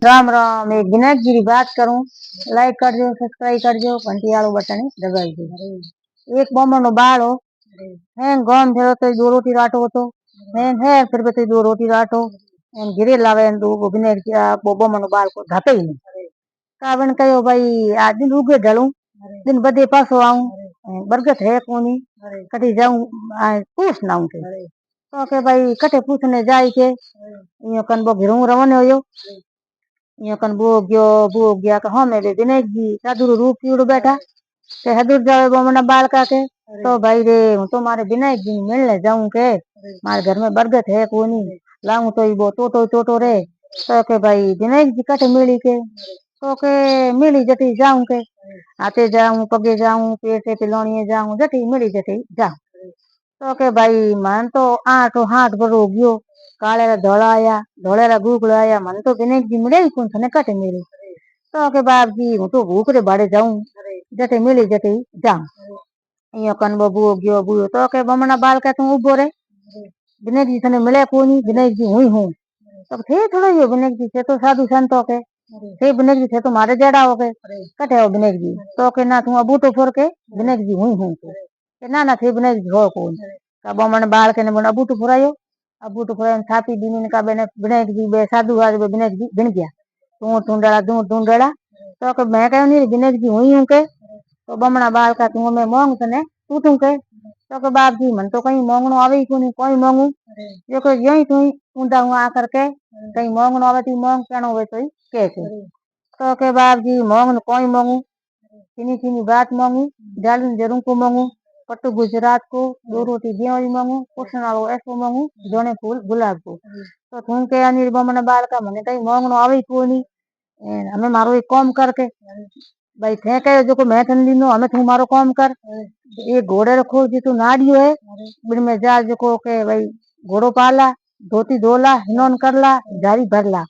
राम राम। एक विनायक जी की बात करूं। लाइक करजो, सब्सक्राइब करजो, घंटी वालों बटन दबाई दो। एक बमण नो बाळ हो है गाम भेरो तो दो रोटी राटो तो है फिर भी दो रोटी राटो एम गिरे लावे दो विनायक जी वो बमण नो बाळ को धाते ही नहीं कावन कहो भाई आज दिन उगे ढलूं दिन बदे पासो आऊं बरगत है कोनी कटी जाऊं पूछ ना के तो के भाई कटे पूछने जाई के यो कन बो घिरू रवन होयो यो कन बो गया का हम रे विनायक जी साधु रूप पीड़ बैठा के हदूर जावे बमना बाल का के तो भाई रे हूँ तो मारे विनायक जी मिलने जाऊं के मारे घर में बरगत है कोनी लाऊं तो वो टोटो टोटो रे तो के भाई विनायक जी कटे मिली के तो के मिली जती जाऊं के आते जाऊं पगे जाऊं पेटे पिलोनिए जाऊं जती मिली जती जाऊं तो के भाई मन तो आठ हाथ भरो गयो काले धोला आया धोले गुगला आया मन तो विनायक जी मिले ही कौन थने कटे मिले तो के बाप जी हूँ तो भूख रे बाड़े जाऊं जते मिली जते जाऊं यो कन बुओ गयो बुओ तो के बमना बाल का तू उभो रे विनायक जी थने मिले कोनी विनायक जी हुई हूँ तब थे थोड़ा यो विनायक जी से तो साधु संतो के थे विनायक जी से तो मारे जड़ा हो गए कटे हो विनायक जी तो के ना तू अबू तो फोर के विनायक जी हुई हूँ के ना थे विनायक जी हो कौन का बमन बाल के ने बन अबू तो फुरायो अबू तो फुरायो छापी दीनी का बेने विनायक जी बे साधु आज विनायक जी गिन गया तू ढूंढड़ा तो के मैं कहूं नहीं विनायक जी हुई हूँ के तो बमना बाल का तू मैं मांग तने तू तू के तो के बाप जी मन तो कहीं मांगनो आवे ही कोनी कोई मांगू जो को यही तू ऊंधा हुआ आकर के कहीं मांगनो आवे ती मांग कहनो होवे तो के तो के बाप जी मांग कोई मांगू चीनी चीनी बात मांगू जालून जरूर को मांगू पट्टू गुजरात को दो रोटी गेवड़ी मांगू कुशन वालो ऐसो मांगू जोने फूल गुलाब को तो तू के अनिल बमना बाल का मने कहीं मांगनो आवे ही कोनी हमें मारो एक काम करके भाई थे कहो जो मैं थन लीनो हमें तू मारो काम कर ये घोड़े रखो जी तू नाड़ियो है बिन में जा जो के भाई घोड़ो पाला धोती धोला हिनोन करला जारी भरला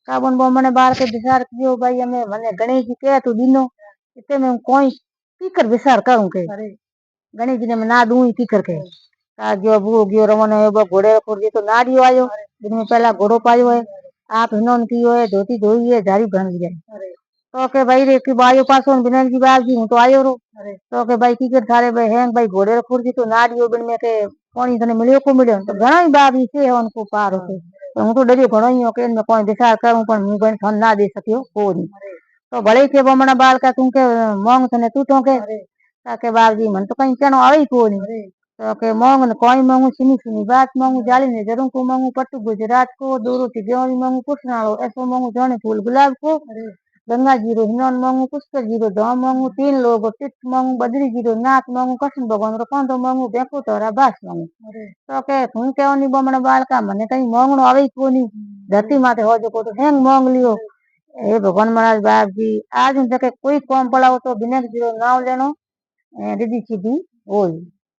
काबन बो मने बाल के विचार कियो भाई हमें मने गणेश जी के तू दीनो इते में कोई पीकर विचार करूं के गणेश जी ने मैं ना दूं ही पीकर के का गयो बू गयो रमन है बो घोड़े रखो जी तो नाड़ियो आयो दिन में पहला घोड़ो पायो है आप हिनोन कियो है धोती धोई है जारी भर जाए तो के भाई रे की बायो पासो विनायक जी बाप जी हूँ तो आयो रो तो के भाई की कर थारे भाई हैं भाई घोड़े रखो जी तो नाड़ियो बिन में के पानी थने मिलियो को मिलियो तो घणा ही बाप जी से उनको पार होके तो हूँ तो डरियो घणो ही हो के मैं कोई विचार करूं पर मुंह बन थन ना दे सकियो कोनी तो भले के बमना बाल का तू के मांग थने तू तो के ताके बाप जी मन तो कहीं कहनो आवे ही कोनी तो के मांग न कोई मांगू सुनी सुनी बात मांगू जाली ने जरूर को मांगू पट्टू गुजरात को दो रोटी गेवड़ी मांगू कुछ ऐसो मांगू जाने फूल गुलाब को गंगा जीरो हिनौन मांगू पुष्कर जीरो धाम मांगू तीन लोग तीर्थ मांगू बद्री जीरो नाथ मांगू कृष्ण भगवान रो कांधो मांगू देखो तोरा बास मांगू तो के तू केवनी बमण बाल का मने कहीं मांगणो आवे ही कोनी धरती माथे हो जो को तो हैंग मांग लियो हे भगवान महाराज बाप जी आज जके कोई काम पड़ाओ तो विनायक जीरो नाम लेनो रिद्धि सीधी होई।